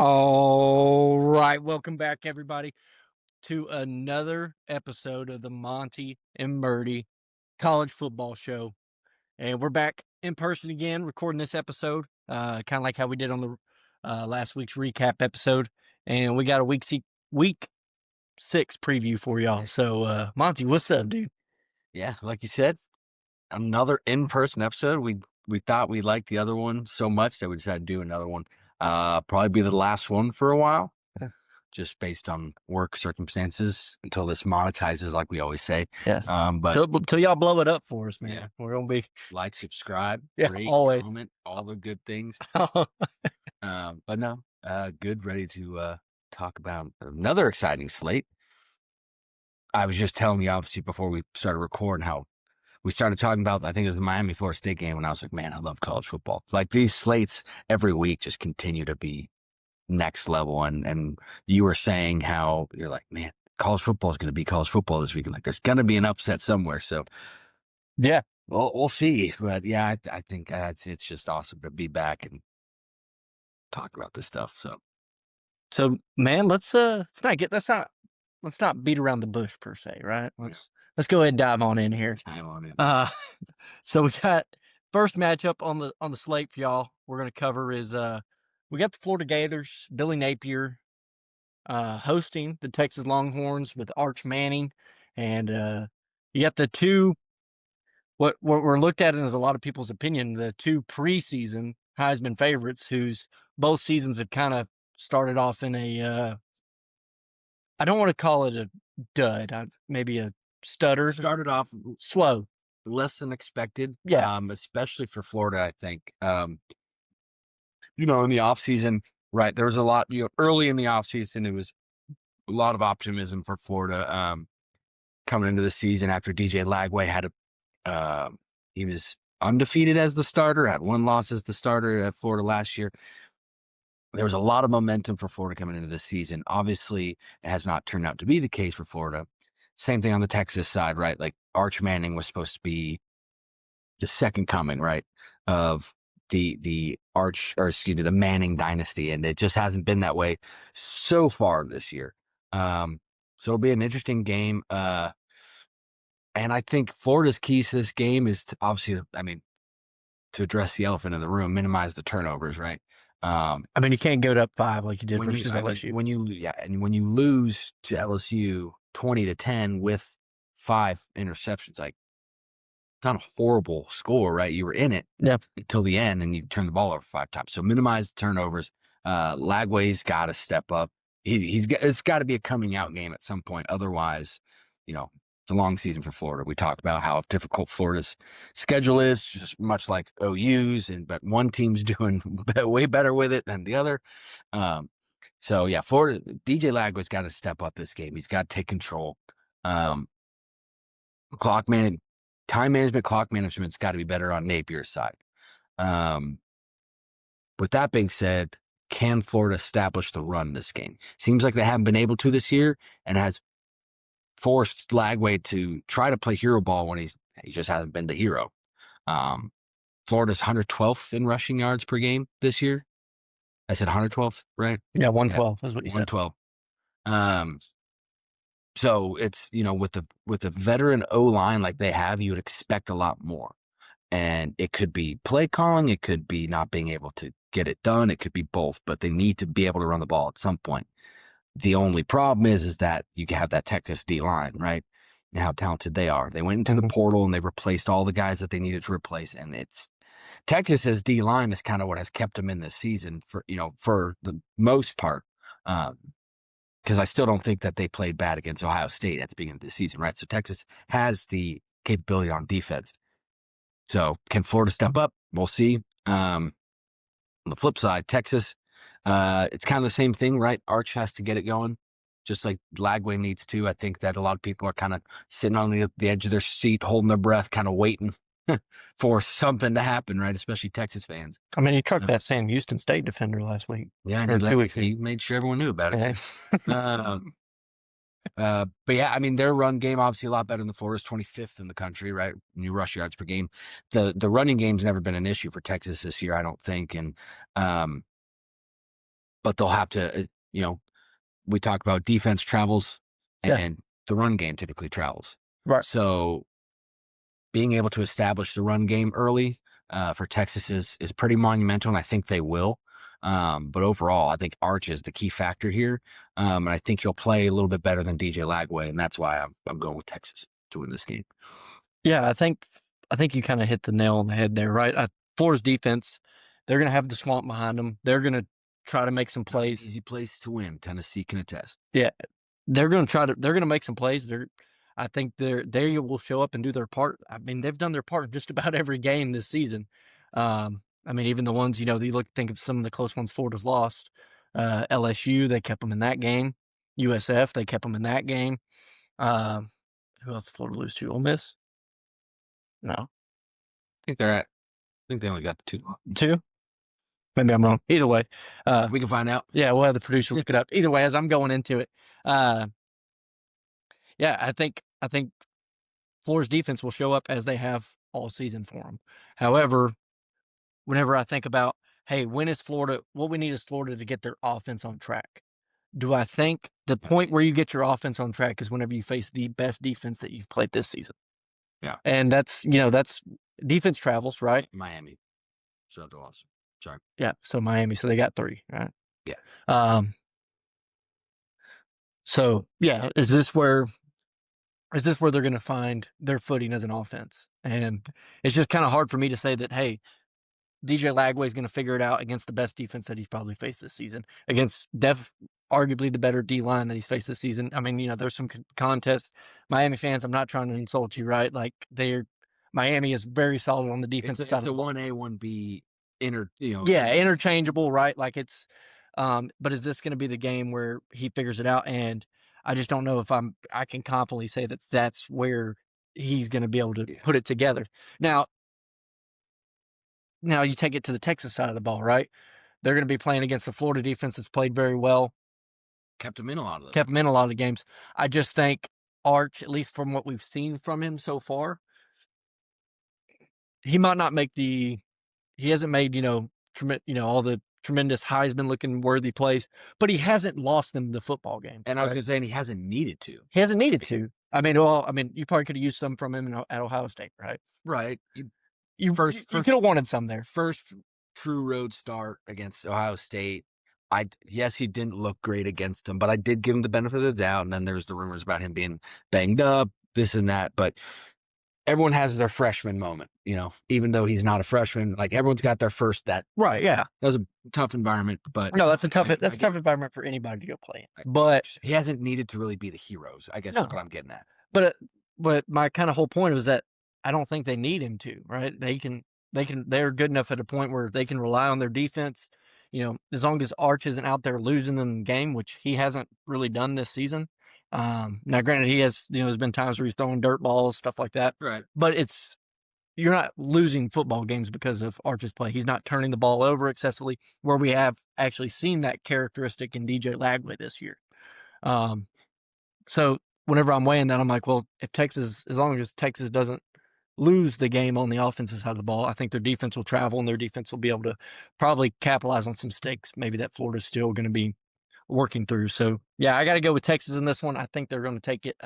All right, welcome back, everybody, to another episode of the Monty and Murdy College Football Show. And we're back in person again, recording this episode, kind of like how we did on the last week's recap episode. And we got a week 6 preview for y'all. So, Monty, what's up, dude? Yeah, like you said, another in-person episode. We thought we liked the other one so much that we decided to do another one. Probably be the last one for a while, just based on work circumstances until this monetizes, like we always say. Yes. But Till y'all blow it up for us, man. Yeah. We're gonna be like, subscribe, rate, always. comment, all the good things. But no, good, ready to talk about another exciting slate. I was just telling you, obviously, before we started recording, how we started talking about, I think it was the Miami Florida State game, and I was like, man, I love college football. It's like these slates every week just continue to be next level. And you were saying how you're like, man, college football is going to be college football this weekend. Like, there's going to be an upset somewhere. So Yeah. we'll see. But yeah, I think it's just awesome to be back and talk about this stuff. So, man, let's not beat around the bush per se, right? Let's go ahead and dive on in here. Time on it. So we got first matchup on the slate for y'all. We're gonna cover is we got the Florida Gators, Billy Napier, hosting the Texas Longhorns with Arch Manning, and you got the two. What we're looked at as a lot of people's opinion, the two preseason Heisman favorites, whose both seasons have kind of started off in a I don't want to call it a dud, maybe a stutter. Started off Slow. less than expected. Yeah. Especially for Florida, I think. In the offseason, right, there was a lot, early in the offseason, it was a lot of optimism for Florida coming into the season after DJ Lagway he was undefeated as the starter, had one loss as the starter at Florida last year. There was a lot of momentum for Florida coming into this season. Obviously, it has not turned out to be the case for Florida. Same thing on the Texas side, right? Like, Arch Manning was supposed to be the second coming, right, of the Manning dynasty, and it just hasn't been that way so far this year. So it'll be an interesting game. And I think Florida's keys to this game is to, obviously, to address the elephant in the room, minimize the turnovers, right? You can't go up 5 like you did versus LSU. When you lose to LSU 20-10 with 5 interceptions, like, it's not a horrible score, right? You were in it until the end, and you turned the ball over 5 times. So minimize the turnovers. Lagway's got to step up. It's got to be a coming out game at some point. Otherwise, it's a long season for Florida. We talked about how difficult Florida's schedule is, just much like OU's, but one team's doing way better with it than the other. So yeah, Florida, DJ Lagway's got to step up this game. He's got to take control. Time management, clock management's got to be better on Napier's side. With that being said, can Florida establish the run this game? Seems like they haven't been able to this year, and has forced Lagway to try to play hero ball when he just hasn't been the hero. Florida's 112th in rushing yards per game this year. I said 112th, right? Yeah, 112 is what you said. 112. So it's, with the veteran O-line like they have, you would expect a lot more. And it could be play calling, it could be not being able to get it done, it could be both, but they need to be able to run the ball at some point. The only problem is that you have that Texas D-line, right? And how talented they are. They went into the portal and they replaced all the guys that they needed to replace. And Texas's D-line is kind of what has kept them in this season for the most part. Because I still don't think that they played bad against Ohio State at the beginning of the season, right? So Texas has the capability on defense. So can Florida step up? We'll see. On the flip side, Texas, it's kind of the same thing, right? Arch has to get it going, just like Lagway needs to. I think that a lot of people are kind of sitting on the edge of their seat, holding their breath, kind of waiting for something to happen, right? Especially Texas fans. He trucked that Sam Houston State defender last week. Yeah, and 2 weeks. He made sure everyone knew about it. But yeah, their run game obviously a lot better than Florida's. 25th in the country, right? New rush yards per game. The running game's never been an issue for Texas this year, I don't think. And but they'll have to, we talk about defense travels Yeah. and the run game typically travels. Right. So being able to establish the run game early for Texas is pretty monumental, and I think they will. But overall, I think Arch is the key factor here, and I think he'll play a little bit better than DJ Lagway, and that's why I'm going with Texas to win this game. Yeah, I think you kind of hit the nail on the head there, right? Florida's defense, they're going to have the swamp behind them. They're going to try to make some plays. Easy place to win. Tennessee can attest. Yeah, they're going to make some plays. I think they will show up and do their part. I mean, they've done their part in just about every game this season. I mean, even the ones, think of some of the close ones Florida's lost. LSU, they kept them in that game. USF, they kept them in that game. Who else did Florida lose to? Ole Miss? No. I think they only got the 2. 2? Maybe I'm wrong. Either way. We can find out. Yeah, we'll have the producer look it up. Either way, as I'm going into it. Yeah, I think Florida's defense will show up as they have all season for them. However, whenever I think about, hey, what we need is Florida to get their offense on track. Do I think the point where you get your offense on track is whenever you face the best defense that you've played this season? Yeah. And that's defense travels, right? Miami. So that's awesome. Sorry. Yeah. So Miami. So they got 3, right? Yeah. So yeah, is this where they're going to find their footing as an offense? And it's just kind of hard for me to say that, hey, DJ Lagway is going to figure it out against the best defense that he's probably faced this season, against arguably the better D-line that he's faced this season. I mean, there's some contests. Miami fans, I'm not trying to insult you, right? Like Miami is very solid on the defensive side. It's a 1A, 1B interchangeable, right? Like it's, but is this going to be the game where he figures it out? And I just don't know if I can confidently say that that's where he's going to be able to put it together. Now you take it to the Texas side of the ball, right? They're going to be playing against the Florida defense that's played very well. Kept them in a lot of the games. I just think Arch, at least from what we've seen from him so far, he might not make he hasn't made, all the tremendous Heisman-looking worthy plays, but he hasn't lost them the football game. And I was going to say, he hasn't needed to. He hasn't needed to. I mean, you probably could have used some from him at Ohio State, right? Right. You could have wanted some there. First true road start against Ohio State. Yes, he didn't look great against him, but I did give him the benefit of the doubt. And then there's the rumors about him being banged up, this and that. But everyone has their freshman moment, even though he's not a freshman. Like everyone's got their first that. Right. Yeah. That was a tough environment, but no, that's a tough environment for anybody to go play in. But he hasn't needed to really be the heroes, I guess. That's what I'm getting at. But my kind of whole point was that I don't think they need him to, right? They're good enough at a point where they can rely on their defense. As long as Arch isn't out there losing them the game, which he hasn't really done this season. Now granted, he has, there's been times where he's throwing dirt balls, stuff like that. Right. But you're not losing football games because of Arch's play. He's not turning the ball over excessively, where we have actually seen that characteristic in DJ Lagway this year. So whenever I'm weighing that, I'm like, well, as long as Texas doesn't lose the game on the offensive side of the ball, I think their defense will travel and their defense will be able to probably capitalize on some mistakes maybe that Florida's still going to be working through. So yeah, I got to go with Texas in this one. I think they're going to take it.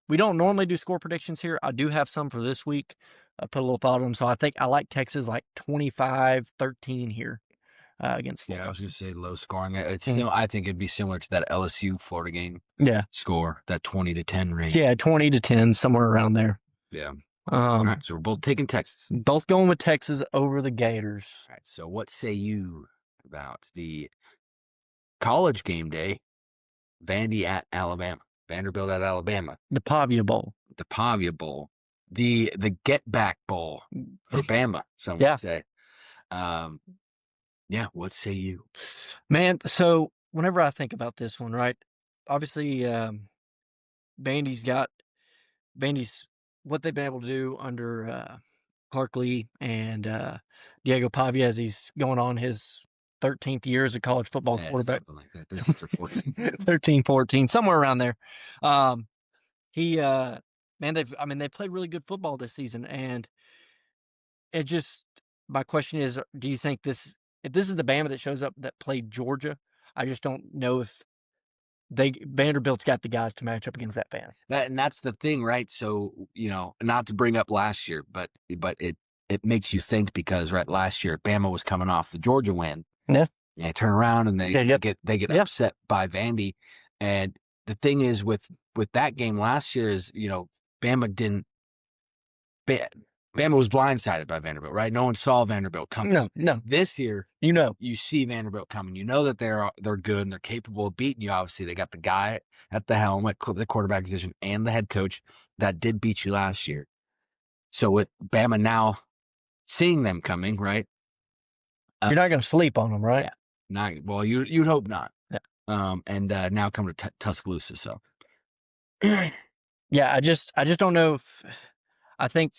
We don't normally do score predictions here. I do have some for this week. I put a little thought on them. So I think I like Texas like 25-13 here against Florida. Yeah, I was going to say low scoring. I think it'd be similar to that LSU Florida game. Yeah. Score, that 20-10 range. Yeah, 20-10, somewhere around there. Yeah. All right, so we're both taking Texas. Both going with Texas over the Gators. All right, so what say you about the college game day, Vandy at Alabama, Vanderbilt at Alabama? The Pavia Bowl. The Pavia Bowl. The Get Back Bowl for Bama, some would say. Yeah, what say you? Man, so whenever I think about this one, right, obviously Vandy's what they've been able to do under Clark Lee and Diego Pavia as he's going on his 13th year as a college football quarterback. Something like that. 13, 14, somewhere around there. They played really good football this season, and my question is, do you think this if this is the Bama that shows up that played Georgia, I just don't know if Vanderbilt's got the guys to match up against that Bama. And that's the thing, right? So, not to bring up last year, but it makes you think because last year Bama was coming off the Georgia win. Yeah. And they turn around and they get Yeah. upset by Vandy. And the thing is with that game last year is, Bama didn't. Bama was blindsided by Vanderbilt, right? No one saw Vanderbilt coming. No. This year, you see Vanderbilt coming. You know that they're good and they're capable of beating you. Obviously, they got the guy at the helm, at the quarterback position, and the head coach that did beat you last year. So with Bama now seeing them coming, right? You're not going to sleep on them, right? Yeah. Well, you'd hope not. Yeah. And now coming to Tuscaloosa. So yeah, I just don't know if I think.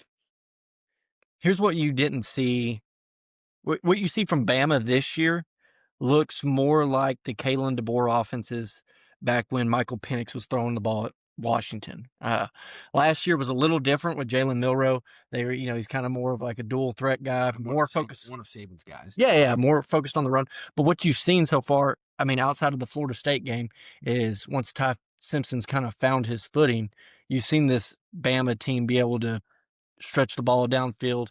Here's what you didn't see. What you see from Bama this year looks more like the Kalen DeBoer offenses back when Michael Penix was throwing the ball at Washington. Last year was a little different with Jalen Milroe. They were, he's kind of more of like a dual threat guy, more focused. One of Saban's guys. Yeah, more focused on the run. But what you've seen so far, I mean, outside of the Florida State game, is once Ty Simpson's kind of found his footing, you've seen this Bama team be able to stretch the ball downfield.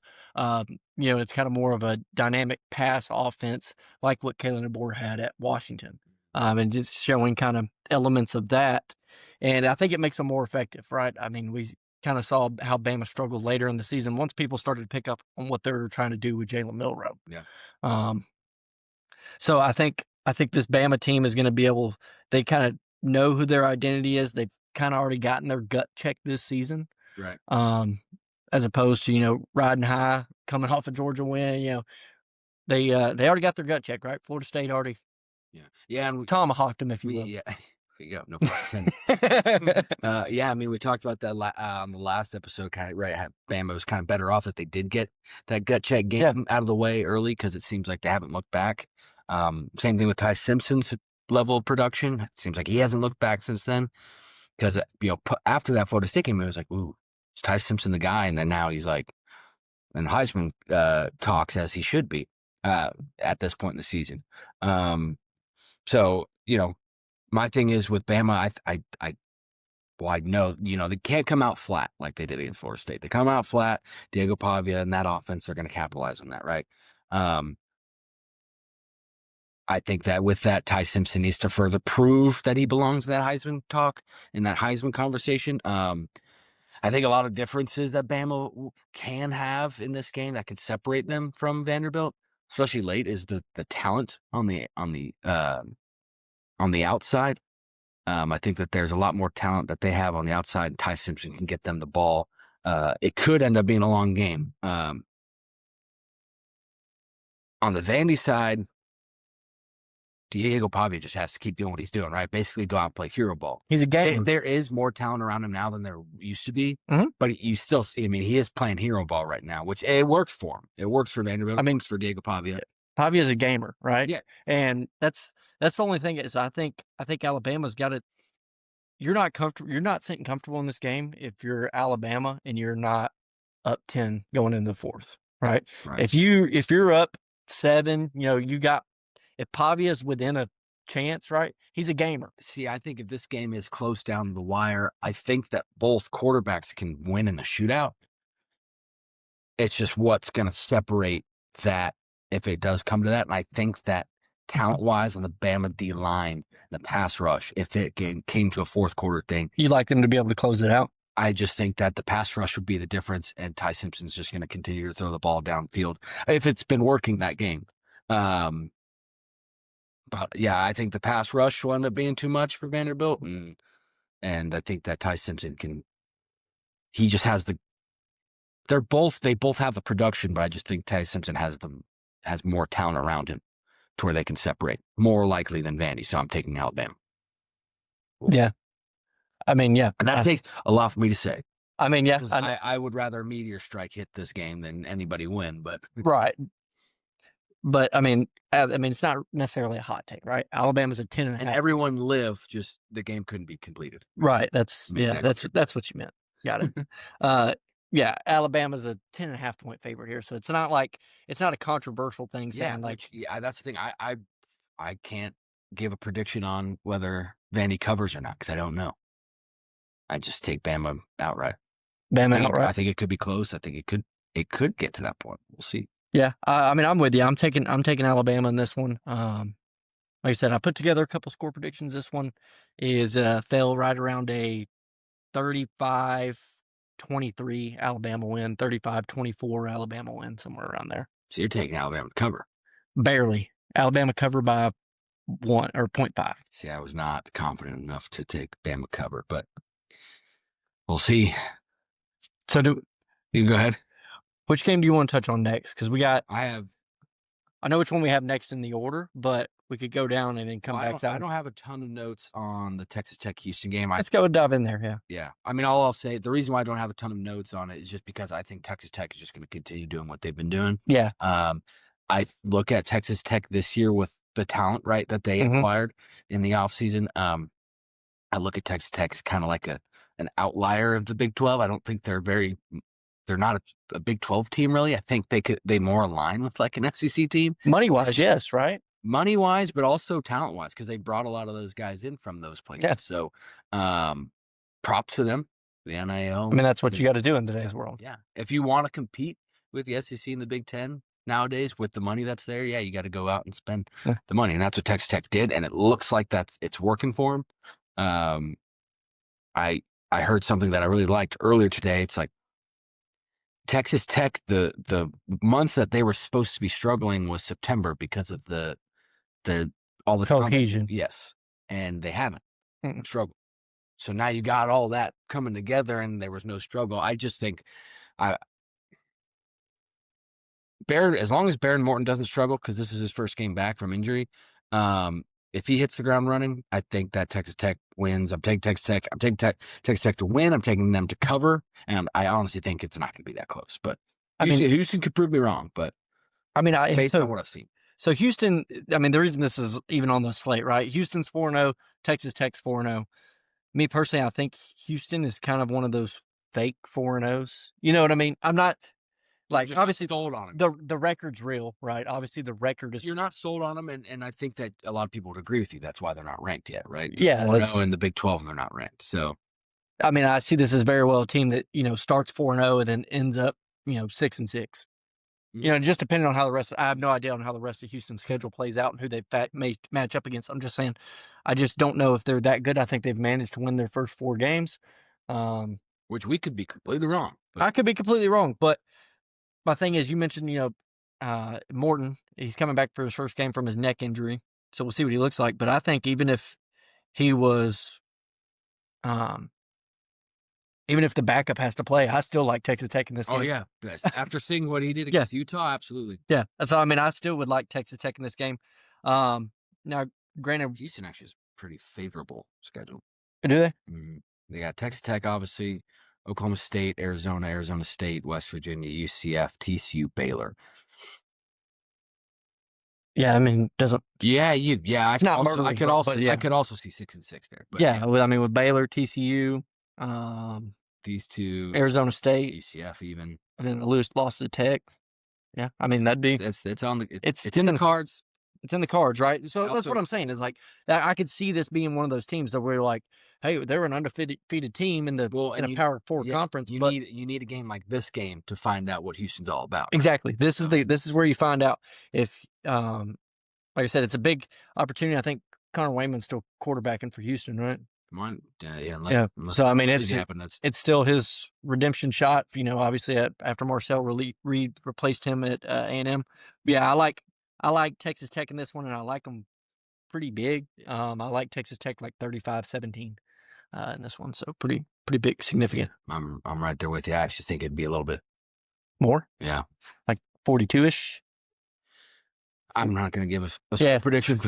It's kind of more of a dynamic pass offense like what Kalen DeBoer had at Washington, and just showing kind of elements of that. And I think it makes them more effective, right? I mean, we kind of saw how Bama struggled later in the season once people started to pick up on what they were trying to do with Jalen Milroe. Yeah. So I think this Bama team is going to be able. They kind of know who their identity is. They've kind of already gotten their gut check this season, right? As opposed to riding high, coming off a Georgia win. They already got their gut check, right? Florida State already, and tomahawked them, if you will. Yeah, there you go. No problem. I mean, we talked about that on the last episode. Kind of right, Bama was kind of better off that they did get that gut check game out of the way early because it seems like they haven't looked back. Same thing with Ty Simpson's level of production. It seems like he hasn't looked back since then because after that Florida State game, it was like, ooh, is Ty Simpson the guy? And then now he's like, and Heisman talks as he should be at this point in the season. So my thing is with Bama, I know they can't come out flat like they did against Florida State. They come out flat. Diego Pavia and that offense are going to capitalize on that, right? I think that with that, Ty Simpson needs to further prove that he belongs to that Heisman talk in that Heisman conversation. I think a lot of differences that Bama can have in this game that could separate them from Vanderbilt, especially late, is the talent on the outside. I think that there's a lot more talent that they have on the outside. And Ty Simpson can get them the ball. It could end up being a long game. On the Vandy side, Diego Pavia just has to keep doing what he's doing, right? Basically go out and play hero ball. He's a game. There is more talent around him now than there used to be, mm-hmm. But you still see, I mean, he is playing hero ball right now, which it works for him. It works for Vanderbilt. It works for Diego Pavia. Pavia's a gamer, right? Yeah. And that's the only thing is I think Alabama's got it. You're not comfortable. You're not sitting comfortable in this game if you're Alabama and you're not up 10 going into the fourth, right? If you're up 7, you got. If Pavia's within a chance, right, he's a gamer. See, I think if this game is close down to the wire, I think that both quarterbacks can win in a shootout. It's just what's going to separate that if it does come to that. And I think that talent-wise on the Bama D-line, the pass rush, if it came to a fourth quarter thing. You'd like them to be able to close it out? I just think that the pass rush would be the difference, and Ty Simpson's just going to continue to throw the ball downfield if it's been working that game. But yeah, I think the pass rush will end up being too much for Vanderbilt, and I think that Ty Simpson he just has they both have the production, but I just think Ty Simpson has more talent around him to where they can separate more likely than Vandy. So I'm taking Alabama. Yeah. I mean, yeah. And that takes a lot for me to say. I mean, yeah. I would rather a meteor strike hit this game than anybody win, but right. But I mean, it's not necessarily a hot take, right? Alabama's a 10.5. And everyone just the game couldn't be completed. Right. That's what you meant. Got it. Yeah, Alabama's a 10.5-point favorite here, so it's not a controversial thing saying that's the thing. I can't give a prediction on whether Vandy covers or not because I don't know. I just take Bama outright. Bama I outright. think it could be close. I think it could get to that point. We'll see. Yeah, I mean, I'm with you. I'm taking Alabama in this one. Like I said, I put together a couple score predictions. This one is fell right around a 35-23 Alabama win, 35-24 Alabama win, somewhere around there. So you're taking Alabama to cover. Barely. Alabama cover by 1 or 0.5. See, I was not confident enough to take Bama cover, but we'll see. So you go ahead. Which game do you want to touch on next? Because I know which one we have next in the order, but we could go down and then come back. I don't have a ton of notes on the Texas Tech Houston game. Let's go dive in there. Yeah. Yeah. I mean, all I'll say, the reason why I don't have a ton of notes on it is just because I think Texas Tech is just going to continue doing what they've been doing. Yeah. I look at Texas Tech this year with the talent, right, that they acquired in the offseason. I look at Texas Tech as kind of like an outlier of the Big 12. I don't think they're not a Big 12 team, really. I think they more align with like an SEC team. Money-wise, yes, right? Money-wise, but also talent-wise, because they brought a lot of those guys in from those places. Yeah. So props to them, the NIL. I mean, that's what you got to do in today's world. Yeah. If you want to compete with the SEC and the Big 10 nowadays with the money that's there, you got to go out and spend the money. And that's what Texas Tech did, and it looks like it's working for them. I heard something that I really liked earlier today. It's like Texas Tech, the month that they were supposed to be struggling was September because of all the cohesion. Yes. And they haven't struggled. So now you got all that coming together and there was no struggle. I just think as long as Baron Morton doesn't struggle, because this is his first game back from injury, if he hits the ground running, I think that Texas Tech wins. I'm taking Texas Tech. I'm taking Texas Tech to win. I'm taking them to cover. And I honestly think it's not going to be that close. But Houston could prove me wrong. But I mean, based on what I've seen. So Houston, I mean, the reason this is even on the slate, right? Houston's 4-0, Texas Tech's 4-0. Me personally, I think Houston is kind of one of those fake 4-0s. You know what I mean? I'm not obviously sold on them. The record's real, right? Obviously, the record is. You're not sold on them, and I think that a lot of people would agree with you. That's why they're not ranked yet, right? Yeah, 4-0 in the Big 12, they're not ranked. So, I mean, I see this as very well a team that starts 4-0 and then ends up 6-6. Just depending on how I have no idea on how the rest of Houston's schedule plays out and who they may match up against. I'm just saying, I just don't know if they're that good. I think they've managed to win their first 4 games. Which we could be completely wrong. I could be completely wrong, but my thing is, you mentioned, Morton, he's coming back for his first game from his neck injury. So we'll see what he looks like. But I think even if he was, even if the backup has to play, I still like Texas Tech in this game. Oh, yeah. Yes. After seeing what he did against Utah, absolutely. Yeah. So, I mean, I still would like Texas Tech in this game. Now, granted, Houston actually is pretty favorable schedule. Do they? They got Texas Tech, obviously, Oklahoma State, Arizona State, West Virginia, UCF, TCU, Baylor. Yeah, I mean, doesn't. Yeah, I could also see 6-6 there. But I mean, with Baylor, TCU, these two, Arizona State, UCF, even, and then Lewis lost to Tech. Yeah, I mean that'd be. It's in the cards. It's in the cards, right? So that's what I'm saying is like I could see this being one of those teams that we're like, hey, they're an undefeated team in a Power 4 conference. You need a game like this game to find out what Houston's all about. Exactly. This is where you find out if, like I said, it's a big opportunity. I think Connor Wayman's still quarterbacking for Houston, right? Unless so I mean, it's still his redemption shot. Obviously after Marcel Reed replaced him at A&M. Yeah, I like Texas Tech in this one, and I like them pretty big. I like Texas Tech like 35-17 in this one, so pretty big, significant. Yeah, I'm right there with you. I actually think it'd be a little bit more. Yeah, like 42-ish. I'm not going to give a prediction,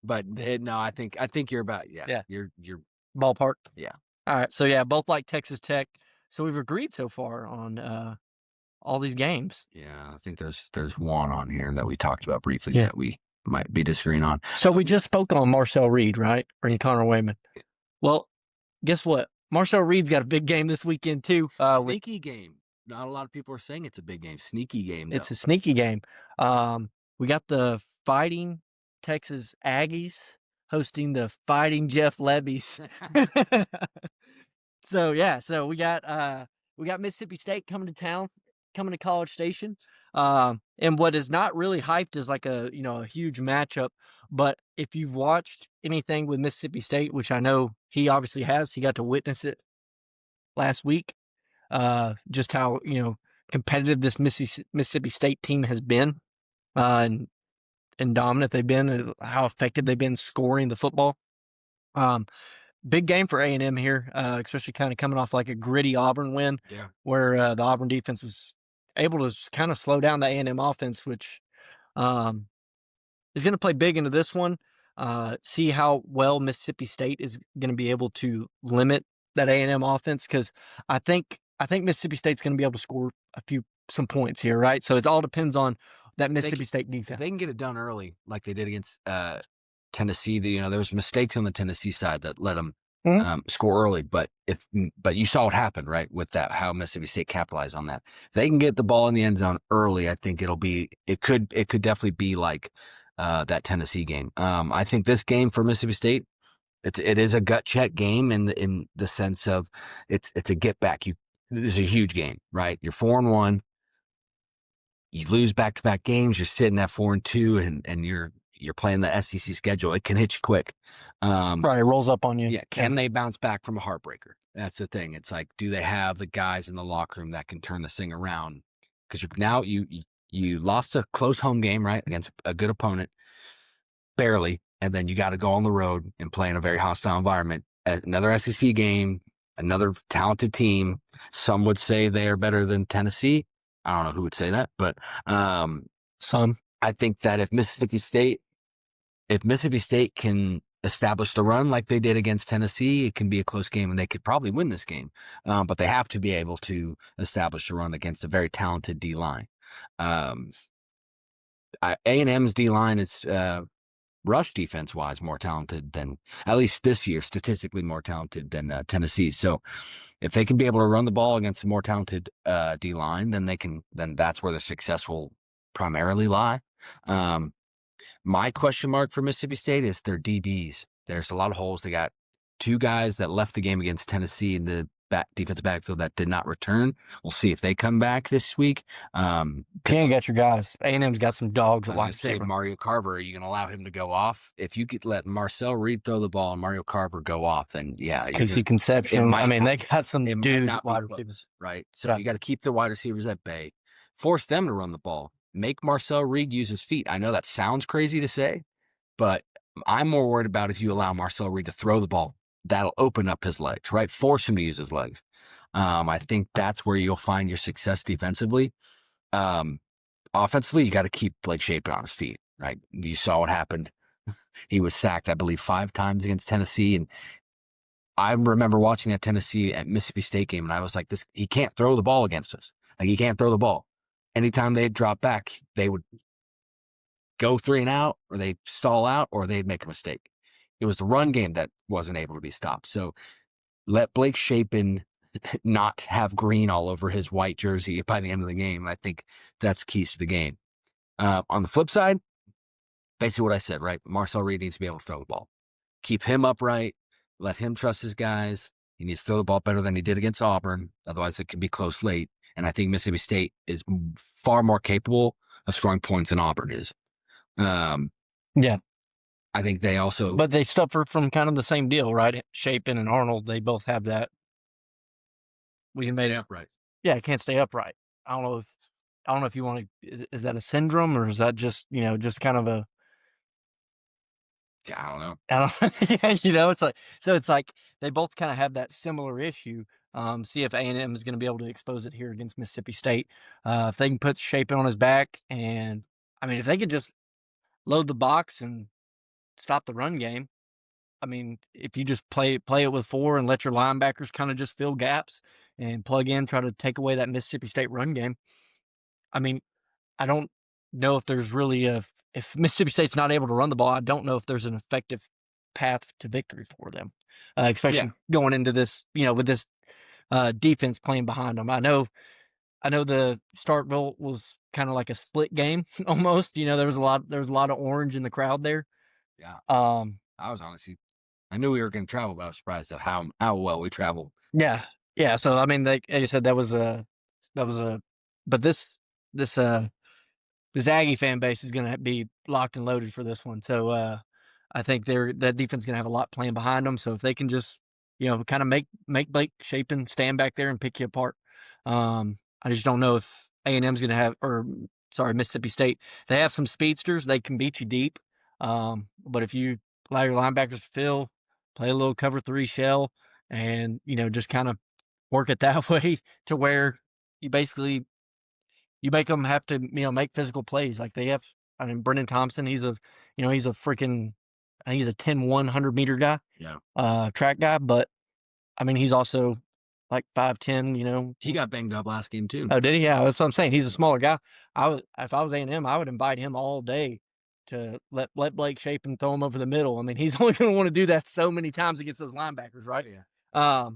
but no, I think you're about you're ballpark. Yeah. All right, so both like Texas Tech. So we've agreed so far on all these games. Yeah, I think there's one on here that we talked about briefly that we might be disagreeing on. So we just spoke on Marcel Reed, right? Or Connor Wayman. Well, guess what? Marcel Reed's got a big game this weekend too. Sneaky game. Not a lot of people are saying it's a big game. Sneaky game, though. It's a sneaky game. We got the Fighting Texas Aggies hosting the Fighting Jeff Lebbies. So we got Mississippi State coming to town, coming to College Station. And what is not really hyped is like a huge matchup. But if you've watched anything with Mississippi State, which I know he obviously has, he got to witness it last week. Just how competitive this Mississippi State team has been, and dominant they've been, and how effective they've been scoring the football. Big game for A&M here, especially kind of coming off like a gritty Auburn win, where the Auburn defense was able to kind of slow down the A&M offense, which is going to play big into this one. See how well Mississippi State is going to be able to limit that A&M offense, because I think Mississippi State's going to be able to score some points here, right? So it all depends on that Mississippi State defense. If they can get it done early, like they did against Tennessee, there was mistakes on the Tennessee side that let them score early. But you saw what happened, right? With that, how Mississippi State capitalized on that. If they can get the ball in the end zone early, I think it could definitely be like that Tennessee game. I think this game for Mississippi State, it is a gut check game in the sense of it's a get back. This is a huge game, right? You're 4-1. You lose back-to-back games. You're sitting at 4-2, and you're playing the SEC schedule. It can hit you quick. Right, it rolls up on you. Yeah. Can they bounce back from a heartbreaker? That's the thing. It's like, do they have the guys in the locker room that can turn this thing around? Because you lost a close home game, right, against a good opponent, barely, and then you got to go on the road and play in a very hostile environment. Another SEC game, another talented team. Some would say they are better than Tennessee. I don't know who would say that, but some. I think that if Mississippi State can establish the run like they did against Tennessee, it can be a close game, and they could probably win this game. But they have to be able to establish a run against a very talented D-line. A&M's D-line is rush defense-wise more talented than, at least this year, statistically more talented than Tennessee. So if they can be able to run the ball against a more talented D-line, then that's where the success will primarily lie. My question mark for Mississippi State is their DBs. There's a lot of holes. They got 2 guys that left the game against Tennessee in the defensive backfield that did not return. We'll see if they come back this week. Can't get your guys. A&M's got some dogs. I was say Mario Carver. Are you going to allow him to go off? If you could let Marcel Reed throw the ball and Mario Carver go off, then yeah, Casey Conception. They got some dudes wide receivers, right? So you got to keep the wide receivers at bay, force them to run the ball, make Marcel Reed use his feet. I know that sounds crazy to say, but I'm more worried about if you allow Marcel Reed to throw the ball. That'll open up his legs, right? Force him to use his legs. I think that's where you'll find your success defensively. Offensively, you got to keep Blake Shapen on his feet, right? You saw what happened. He was sacked, I believe, 5 times against Tennessee. And I remember watching that Tennessee at Mississippi State game, and I was like, he can't throw the ball against us. Like, he can't throw the ball. Anytime they'd drop back, they would go 3 and out, or they'd stall out, or they'd make a mistake. It was the run game that wasn't able to be stopped. So let Blake Shapen not have green all over his white jersey by the end of the game. I think that's keys to the game. On the flip side, basically what I said, right? Marcel Reed needs to be able to throw the ball. Keep him upright. Let him trust his guys. He needs to throw the ball better than he did against Auburn. Otherwise, it can be close late. And I think Mississippi State is far more capable of scoring points than Auburn is. Yeah. I think they also... But they suffer from kind of the same deal, right? Shapen and Arnold, they both have that. We can make it upright. Yeah, can't stay upright. I don't know if you want to... Is that a syndrome, or is that just, just kind of a... I don't know. Yeah, it's like they both kind of have that similar issue. See if A&M is going to be able to expose it here against Mississippi State. If they can put Shapen on his back, and if they could just load the box and stop the run game. If you just play it with 4 and let your linebackers kind of just fill gaps and plug in, try to take away that Mississippi State run game. I don't know if there's really if Mississippi State's not able to run the ball, I don't know if there's an effective path to victory for them. especially going into this, with this defense playing behind them. I know the Starkville was kind of like a split game almost. There was a lot of orange in the crowd there. Yeah. I was honestly, I knew we were going to travel, but I was surprised at how well we traveled. Yeah. Yeah. So, I mean, like you said, but this Aggie fan base is going to be locked and loaded for this one. So, I think that defense is going to have a lot playing behind them. So if they can just, kind of make Blake Shapen stand back there and pick you apart. I just don't know if A&M's going to have, or sorry, Mississippi State, they have some speedsters. They can beat you deep. But if you allow your linebackers to fill, play a little cover 3 shell, and, just kind of work it that way to where you basically, you make them have to, make physical plays. Like they have, I mean, Brendan Thompson, he's a freaking, I think he's a 10-1 100-meter guy, track guy, but I mean, he's also like 5'10", He got banged up last game too. Oh, did he? Yeah, that's what I'm saying. He's a smaller guy. If I was A&M, I would invite him all day to let Blake shape and throw him over the middle. I mean, he's only going to want to do that so many times against those linebackers, right? Yeah.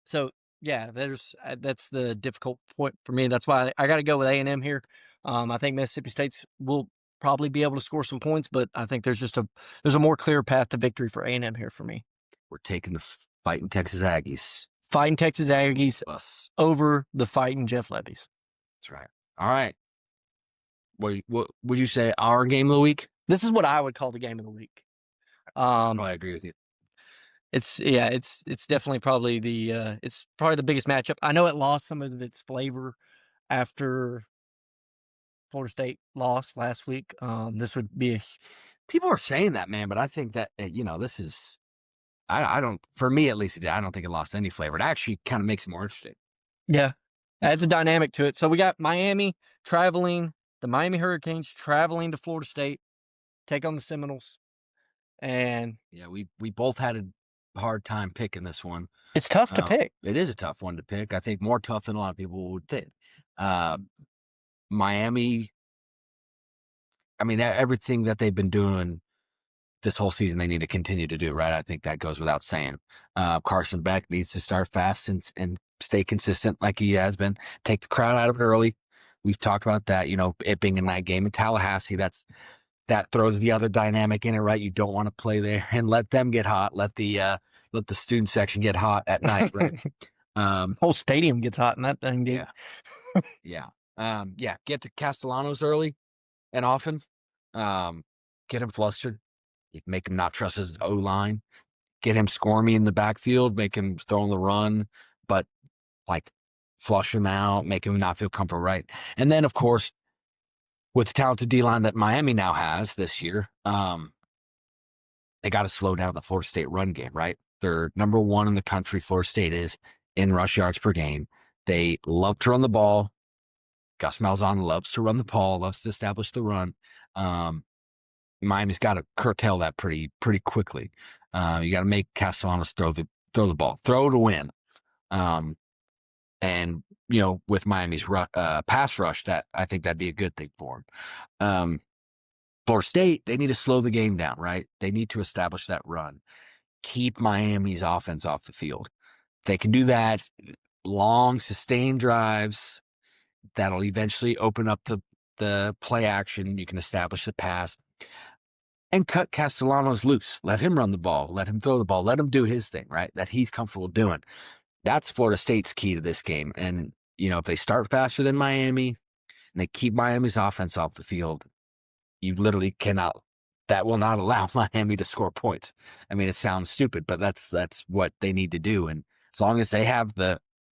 So yeah, that's the difficult point for me. That's why I got to go with A&M here. I think Mississippi State's will probably be able to score some points, but I think there's a more clear path to victory for A&M here for me. We're taking the fighting Texas Aggies. Fighting Texas Aggies over the fighting Jeff Levy's. That's right. All right. What would you say our game of the week? This is what I would call the game of the week. I agree with you. It's definitely probably it's probably the biggest matchup. I know it lost some of its flavor after Florida State lost last week. This would be people are saying that, man, but I think that this is, I don't, for me at least, I don't think it lost any flavor. It actually kind of makes it more interesting. Yeah, adds a dynamic to it. So we got the Miami Hurricanes traveling to Florida State, take on the Seminoles, and yeah, we both had a hard time picking this one. It's tough to pick. It is a tough one to pick. I think more tough than a lot of people would think. Miami, I mean, everything that they've been doing this whole season, they need to continue to do, right? I think that goes without saying. Carson Beck needs to start fast and stay consistent like he has been. Take the crowd out of it early. We've talked about that, it being a night game in Tallahassee. That throws the other dynamic in it, right? You don't want to play there and let them get hot. Let the student section get hot at night, right? Whole stadium gets hot in that thing, dude. Yeah. Get to Castellanos early and often. Get him flustered. You make him not trust his O-line. Get him squirmy in the backfield. Make him throw on the run, but like flush him out. Make him not feel comfortable, right? And then, of course, with the talented D-line that Miami now has this year, they got to slow down the Florida State run game, right? They're number 1 in the country. Florida State is in rush yards per game. They love to run the ball. Gus Malzahn loves to run the ball, loves to establish the run. Miami's got to curtail that pretty quickly. You got to make Castellanos throw the ball, throw to win. And with Miami's pass rush, that I think that'd be a good thing for them. Florida State, they need to slow the game down, right? They need to establish that run, keep Miami's offense off the field. If they can do that, long sustained drives, that'll eventually open up the play action. You can establish the pass and cut Castellanos loose. Let him run the ball. Let him throw the ball. Let him do his thing, right? That he's comfortable doing. That's Florida State's key to this game. And, if they start faster than Miami and they keep Miami's offense off the field, you literally cannot, that will not allow Miami to score points. I mean, it sounds stupid, but that's what they need to do. And as long as they have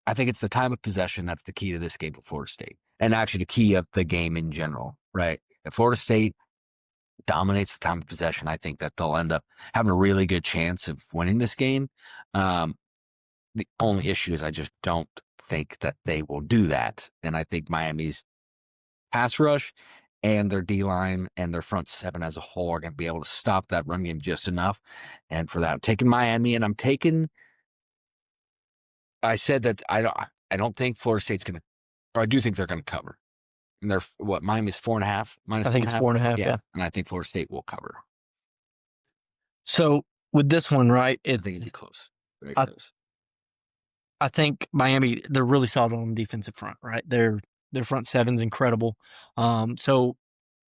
I think it's the time of possession that's the key to this game for Florida State. And actually the key of the game in general, right? If Florida State dominates the time of possession, I think that they'll end up having a really good chance of winning this game. The only issue is I just don't think that they will do that. And I think Miami's pass rush and their D-line and their front 7 as a whole are going to be able to stop that run game just enough. And for that, I'm taking Miami, and I said that I don't think Florida State's going to, or I do think they're going to cover. And they're Miami's 4.5. I think it's 4.5. Yeah. And I think Florida State will cover. So with this one, right? I think it's close. Very I, close. I think Miami, they're really solid on the defensive front, right? Their front seven's incredible. So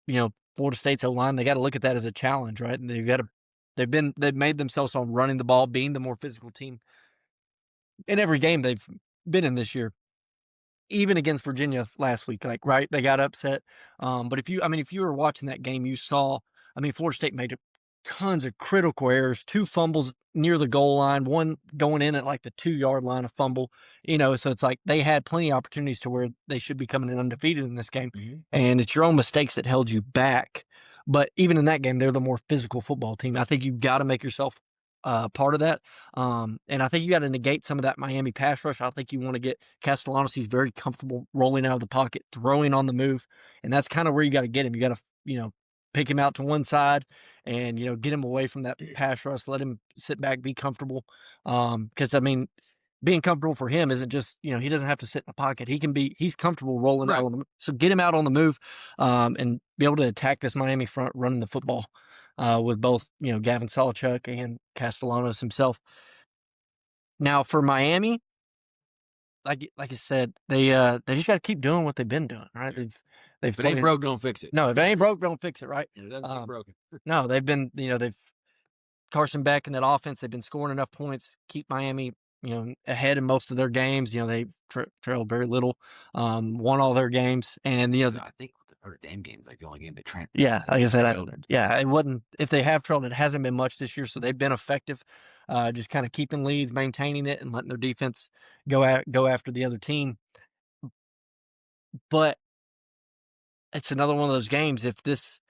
Florida State's O-line, they got to look at that as a challenge, right? And they've made themselves on running the ball, being the more physical team in every game they've been in this year. Even against Virginia last week, right, they got upset. But if you were watching that game, you saw, Florida State made tons of critical errors, 2 fumbles near the goal line, one going in at like the 2-yard line, a fumble, so it's like they had plenty of opportunities to where they should be coming in undefeated in this game. Mm-hmm. And it's your own mistakes that held you back. But even in that game, they're the more physical football team. I think you've got to make yourself part of that. And I think you got to negate some of that Miami pass rush. I think you want to get Castellanos. He's very comfortable rolling out of the pocket, throwing on the move. And that's kind of where you got to get him. You got to, pick him out to one side and, get him away from that pass rush. Let him sit back, be comfortable. Because, being comfortable for him isn't just, he doesn't have to sit in the pocket. He's comfortable rolling out on the move. So get him out on the move and be able to attack this Miami front running the football. With both, Gavin Sawchuk and Castellanos himself. Now for Miami, like I said, they just got to keep doing what they've been doing, right? They've if it ain't broke, don't fix it. No, if it ain't broke, don't fix it, right? And it doesn't seem broken. No, they've been, they've Carson Beck in that offense. They've been scoring enough points, keep Miami, ahead in most of their games. They've trailed very little, won all their games, and I think the Notre Dame game's like the only game they trailed. Yeah, like I said, it wasn't. If they have trailed, it hasn't been much this year, so they've been effective, just kind of keeping leads, maintaining it, and letting their defense go after the other team. But it's another one of those games. If this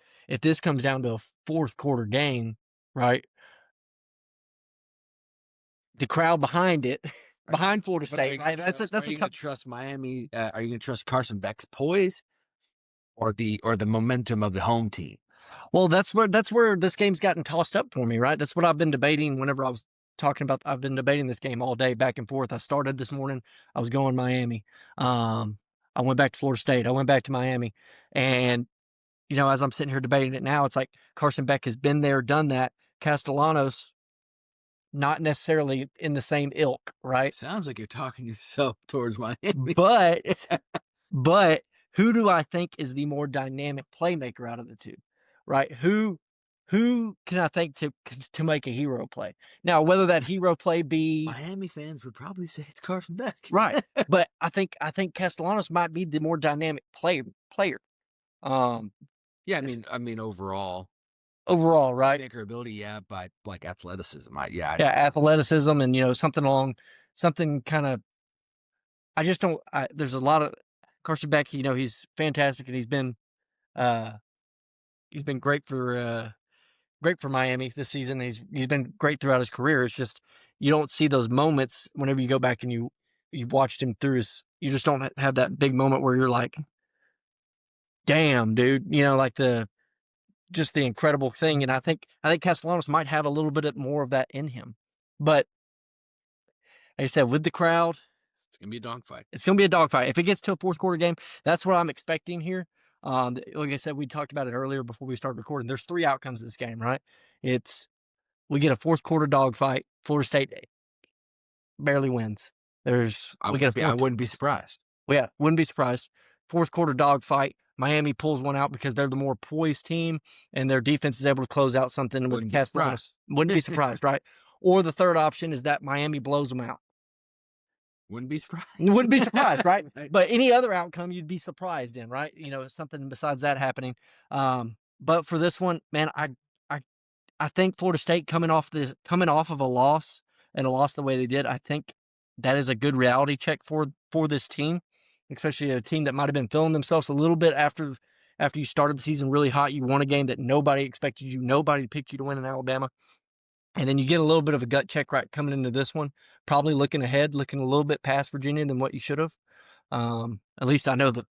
comes down to a fourth quarter game, right? The crowd behind it, behind Florida State, right? That's a tough. Trust Miami? Are you going to trust Carson Beck's poise, or the momentum of the home team? Well, that's where this game's gotten tossed up for me, right? That's what I've been debating whenever I was talking about. I've been debating this game all day, back and forth. I started this morning. I was going Miami. I went back to Florida State. I went back to Miami. And, as I'm sitting here debating it now, it's like Carson Beck has been there, done that. Castellanos, not necessarily in the same ilk, right? Sounds like you're talking yourself towards Miami. But who do I think is the more dynamic playmaker out of the two, right? Who can I think to make a hero play? Now, whether that hero play be Miami fans would probably say it's Carson Beck, right? But I think Castellanos might be the more dynamic player. Yeah, overall, right? Playmaker ability, yeah, but like athleticism, athleticism, and something kind of. I just don't. There's a lot of Carson Beck. He's fantastic, and he's been great for Miami this season. He's been great throughout his career. It's just you don't see those moments whenever you go back and you've watched him through his. You just don't have that big moment where you're like, "Damn, dude!" Like the incredible thing. And I think Castellanos might have a little bit more of that in him, but like I said, with the crowd, it's gonna be a dogfight. It's gonna be a dogfight. If it gets to a fourth quarter game, that's what I'm expecting here. Like I said, we talked about it earlier before we started recording. There's 3 outcomes of this game, right? We get a fourth quarter dogfight. Florida State barely wins. I wouldn't be surprised. Well, yeah, wouldn't be surprised. Fourth quarter dogfight. Miami pulls one out because they're the more poised team, and their defense is able to close out something with Castellanos. Wouldn't be surprised, right? Or the third option is that Miami blows them out. Wouldn't be surprised. Wouldn't be surprised, right? But any other outcome, you'd be surprised in, right? Something besides that happening. But for this one, man, I think Florida State coming off of a loss, and a loss the way they did, I think that is a good reality check for this team, especially a team that might have been feeling themselves a little bit after you started the season really hot. You won a game that nobody expected you, nobody picked you to win in Alabama. And then you get a little bit of a gut check right coming into this one, probably looking ahead, looking a little bit past Virginia than what you should have. At least I know the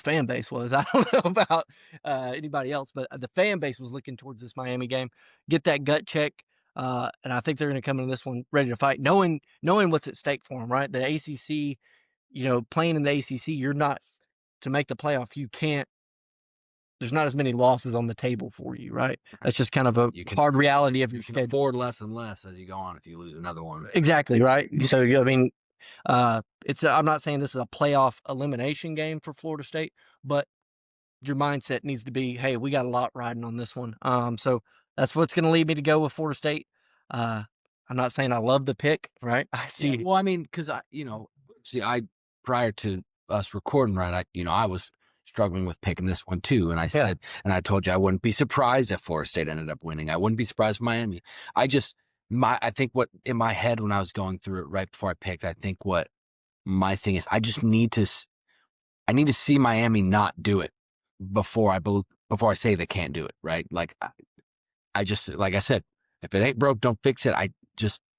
fan base was. I don't know about anybody else, but the fan base was looking towards this Miami game. Get that gut check, and I think they're going to come into this one ready to fight, knowing what's at stake for them. Right, the ACC, playing in the ACC, you're not to make the playoff. You can't. there's not as many losses on the table for you, right? That's just kind of a hard reality of your You can schedule. afford less and less as you go on if you lose another one. Exactly, right? So, I mean, I'm not saying this is a playoff elimination game for Florida State, but your mindset needs to be, hey, we got a lot riding on this one. So that's what's going to lead me to go with Florida State. I'm not saying I love the pick, right? I see. Yeah, well, I mean, because prior to us recording, right, I was struggling with picking this one too, and I said, and I told you I wouldn't be surprised if Florida State ended up winning. I wouldn't be surprised if Miami. I think what in my head when I was going through it right before I picked, I think what my thing is, I need to see Miami not do it before I say they can't do it, right? Like I just, like I said, if it ain't broke, don't fix it. I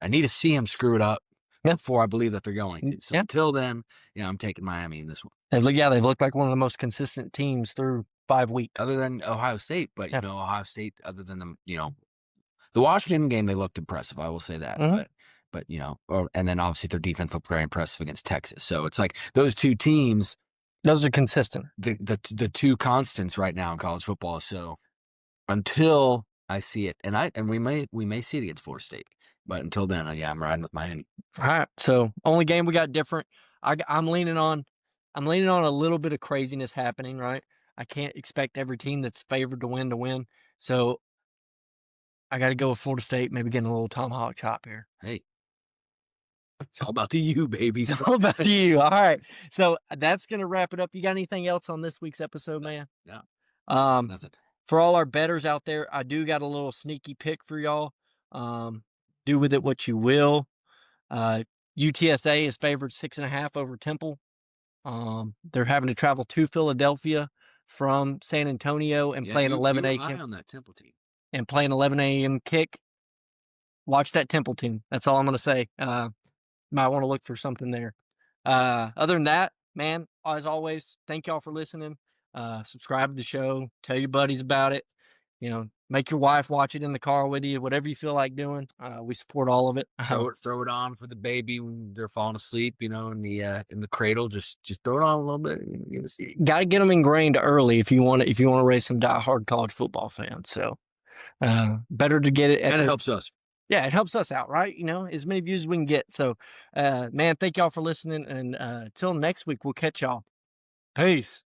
need to see him screw it up before I believe that they're going to. So until then, I'm taking Miami in this one. They've looked like one of the most consistent teams through 5 weeks. Other than Ohio State, but Ohio State, other than them, the Washington game, they looked impressive. I will say that, but and then obviously their defense looked very impressive against Texas. So it's like those two teams. Those are consistent. The two constants right now in college football. So until I see it, and we may see it against Florida State, but until then, I'm riding with Miami. All right. So only game we got different. I'm leaning on a little bit of craziness happening. Right. I can't expect every team that's favored to win. So I got to go with Florida State. Maybe getting a little tomahawk chop here. Hey. It's all about you, baby. It's all about you. All right. So that's going to wrap it up. You got anything else on this week's episode, man? No. Nothing. For all our bettors out there, I do got a little sneaky pick for y'all. Do with it what you will. UTSA is favored 6.5 over Temple. They're having to travel to Philadelphia from San Antonio and play an 11 a.m. on that Temple team. And play an 11 a.m. kick. Watch that Temple team. That's all I'm going to say. Might want to look for something there. Other than that, man, as always, thank y'all for listening. Subscribe to the show. Tell your buddies about it. Make your wife watch it in the car with you. Whatever you feel like doing. We support all of it. Throw it on for the baby when they're falling asleep. In the cradle. Just throw it on a little bit. Got to get them ingrained early if you want to raise some diehard college football fans. So better to get it. And it helps us. Yeah, it helps us out, right? As many views as we can get. So, man, thank y'all for listening. And till next week, we'll catch y'all. Peace.